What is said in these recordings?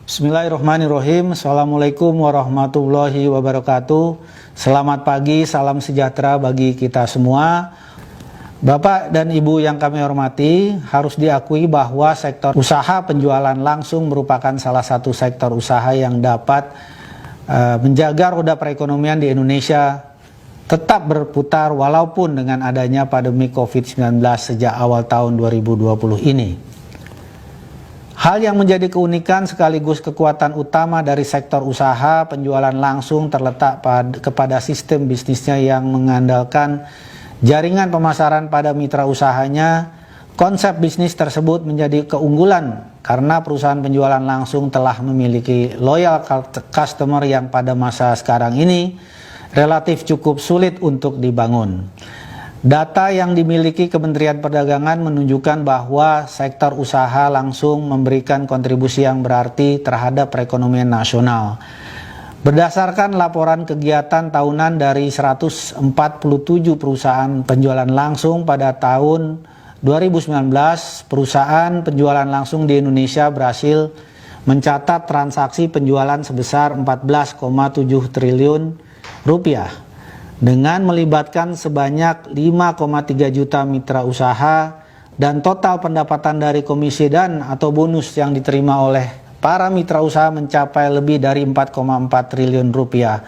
Bismillahirrahmanirrahim. Assalamualaikum warahmatullahi wabarakatuh. Selamat pagi, salam sejahtera bagi kita semua. Bapak dan Ibu yang kami hormati, harus diakui bahwa sektor usaha penjualan langsung merupakan salah satu sektor usaha yang dapat menjaga roda perekonomian di Indonesia tetap berputar walaupun dengan adanya pandemi COVID-19 sejak awal tahun 2020 ini. Hal yang menjadi keunikan sekaligus kekuatan utama dari sektor usaha penjualan langsung terletak kepada sistem bisnisnya yang mengandalkan jaringan pemasaran pada mitra usahanya. Konsep bisnis tersebut menjadi keunggulan karena perusahaan penjualan langsung telah memiliki loyal customer yang pada masa sekarang ini relatif cukup sulit untuk dibangun. Data yang dimiliki Kementerian Perdagangan menunjukkan bahwa sektor usaha langsung memberikan kontribusi yang berarti terhadap perekonomian nasional. Berdasarkan laporan kegiatan tahunan dari 147 perusahaan penjualan langsung pada tahun 2019, perusahaan penjualan langsung di Indonesia berhasil mencatat transaksi penjualan sebesar 14,7 triliun rupiah. Dengan melibatkan sebanyak 5,3 juta mitra usaha dan total pendapatan dari komisi dan atau bonus yang diterima oleh para mitra usaha mencapai lebih dari 4,4 triliun rupiah.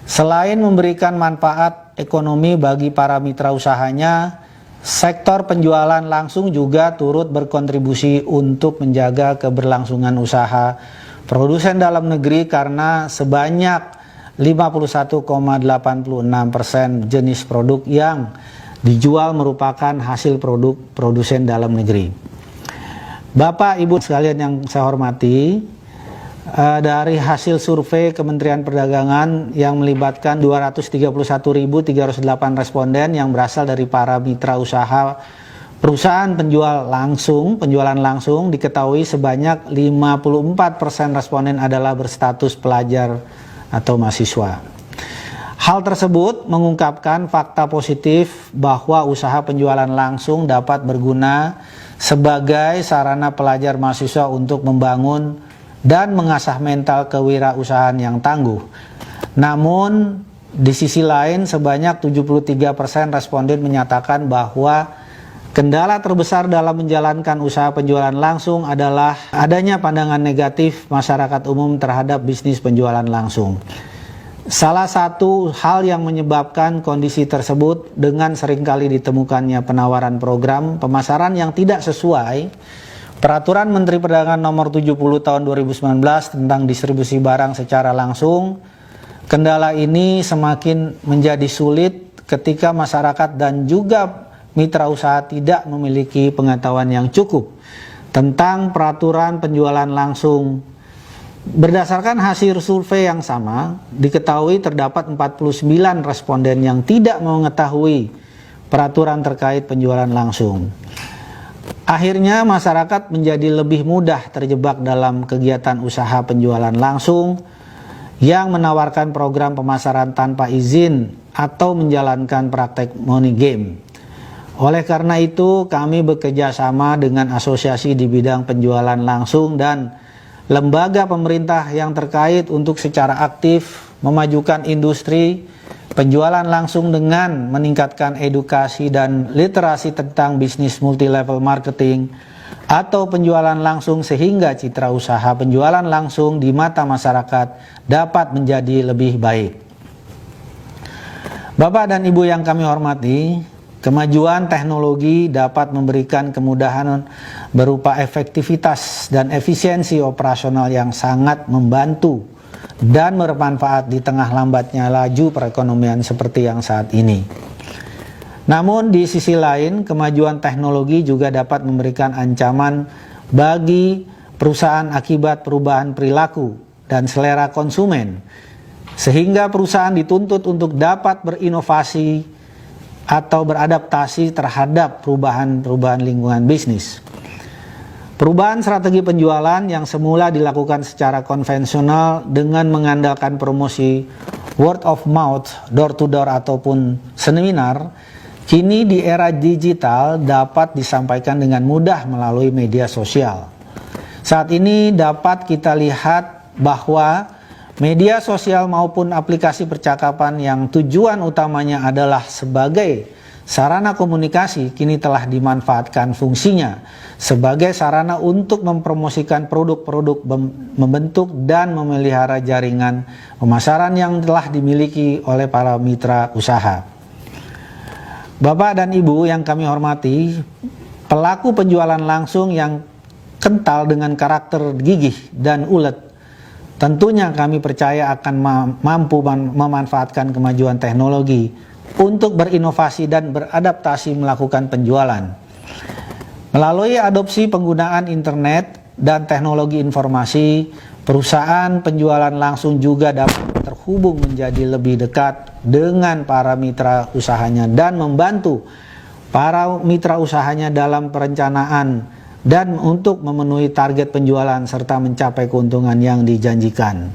Selain memberikan manfaat ekonomi bagi para mitra usahanya, sektor penjualan langsung juga turut berkontribusi untuk menjaga keberlangsungan usaha produsen dalam negeri karena sebanyak 51,86% jenis produk yang dijual merupakan hasil produk produsen dalam negeri. Bapak Ibu sekalian yang saya hormati, dari hasil survei Kementerian Perdagangan yang melibatkan 231.308 responden yang berasal dari para mitra usaha perusahaan penjualan langsung diketahui sebanyak 54% responden adalah berstatus pelajar atau mahasiswa. Hal tersebut mengungkapkan fakta positif bahwa usaha penjualan langsung dapat berguna sebagai sarana pelajar mahasiswa untuk membangun dan mengasah mental kewirausahaan yang tangguh. Namun di sisi lain sebanyak 73% responden menyatakan bahwa kendala terbesar dalam menjalankan usaha penjualan langsung adalah adanya pandangan negatif masyarakat umum terhadap bisnis penjualan langsung. Salah satu hal yang menyebabkan kondisi tersebut dengan seringkali ditemukannya penawaran program pemasaran yang tidak sesuai Peraturan Menteri Perdagangan Nomor 70 Tahun 2019 tentang distribusi barang secara langsung. Kendala ini semakin menjadi sulit ketika masyarakat dan juga mitra usaha tidak memiliki pengetahuan yang cukup tentang peraturan penjualan langsung. Berdasarkan hasil survei yang sama, diketahui terdapat 49 responden yang tidak mengetahui peraturan terkait penjualan langsung. Akhirnya masyarakat menjadi lebih mudah terjebak dalam kegiatan usaha penjualan langsung yang menawarkan program pemasaran tanpa izin atau menjalankan praktek money game. Oleh karena itu, kami bekerja sama dengan asosiasi di bidang penjualan langsung dan lembaga pemerintah yang terkait untuk secara aktif memajukan industri penjualan langsung dengan meningkatkan edukasi dan literasi tentang bisnis multi-level marketing atau penjualan langsung sehingga citra usaha penjualan langsung di mata masyarakat dapat menjadi lebih baik. Bapak dan Ibu yang kami hormati, kemajuan teknologi dapat memberikan kemudahan berupa efektivitas dan efisiensi operasional yang sangat membantu dan bermanfaat di tengah lambatnya laju perekonomian seperti yang saat ini. Namun di sisi lain, kemajuan teknologi juga dapat memberikan ancaman bagi perusahaan akibat perubahan perilaku dan selera konsumen, sehingga perusahaan dituntut untuk dapat berinovasi atau beradaptasi terhadap perubahan lingkungan bisnis. Perubahan strategi penjualan yang semula dilakukan secara konvensional dengan mengandalkan promosi word of mouth, door to door ataupun seminar, kini di era digital dapat disampaikan dengan mudah melalui media sosial. Saat ini dapat kita lihat bahwa media sosial maupun aplikasi percakapan yang tujuan utamanya adalah sebagai sarana komunikasi kini telah dimanfaatkan fungsinya sebagai sarana untuk mempromosikan produk-produk, membentuk dan memelihara jaringan pemasaran yang telah dimiliki oleh para mitra usaha. Bapak dan Ibu yang kami hormati, pelaku penjualan langsung yang kental dengan karakter gigih dan ulet, tentunya kami percaya akan mampu memanfaatkan kemajuan teknologi untuk berinovasi dan beradaptasi melakukan penjualan. Melalui adopsi penggunaan internet dan teknologi informasi, perusahaan penjualan langsung juga dapat terhubung menjadi lebih dekat dengan para mitra usahanya dan membantu para mitra usahanya dalam perencanaan dan untuk memenuhi target penjualan serta mencapai keuntungan yang dijanjikan.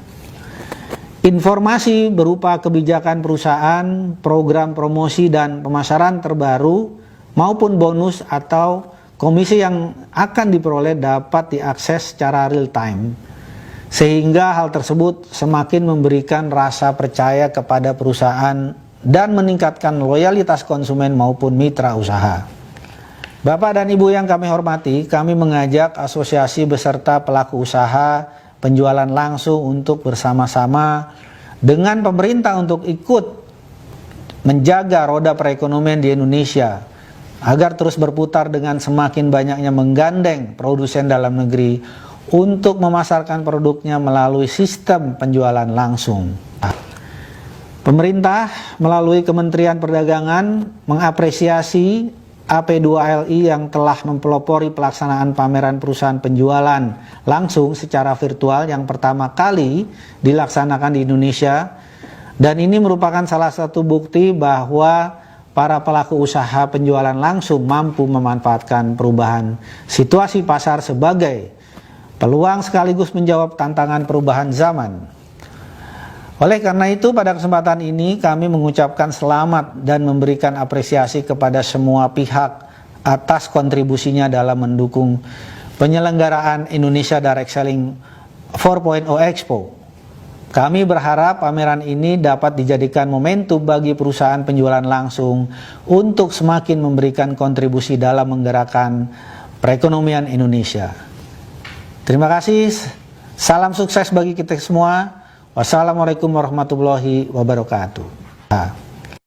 Informasi berupa kebijakan perusahaan, program promosi dan pemasaran terbaru maupun bonus atau komisi yang akan diperoleh dapat diakses secara real time, sehingga hal tersebut semakin memberikan rasa percaya kepada perusahaan dan meningkatkan loyalitas konsumen maupun mitra usaha. Bapak dan Ibu yang kami hormati, kami mengajak asosiasi beserta pelaku usaha penjualan langsung untuk bersama-sama dengan pemerintah untuk ikut menjaga roda perekonomian di Indonesia agar terus berputar dengan semakin banyaknya menggandeng produsen dalam negeri untuk memasarkan produknya melalui sistem penjualan langsung. Pemerintah melalui Kementerian Perdagangan mengapresiasi AP2LI yang telah mempelopori pelaksanaan pameran perusahaan penjualan langsung secara virtual yang pertama kali dilaksanakan di Indonesia, dan ini merupakan salah satu bukti bahwa para pelaku usaha penjualan langsung mampu memanfaatkan perubahan situasi pasar sebagai peluang sekaligus menjawab tantangan perubahan zaman. Oleh karena itu, pada kesempatan ini kami mengucapkan selamat dan memberikan apresiasi kepada semua pihak atas kontribusinya dalam mendukung penyelenggaraan Indonesia Direct Selling 4.0 Expo. Kami berharap pameran ini dapat dijadikan momentum bagi perusahaan penjualan langsung untuk semakin memberikan kontribusi dalam menggerakkan perekonomian Indonesia. Terima kasih, salam sukses bagi kita semua. Wassalamualaikum warahmatullahi wabarakatuh.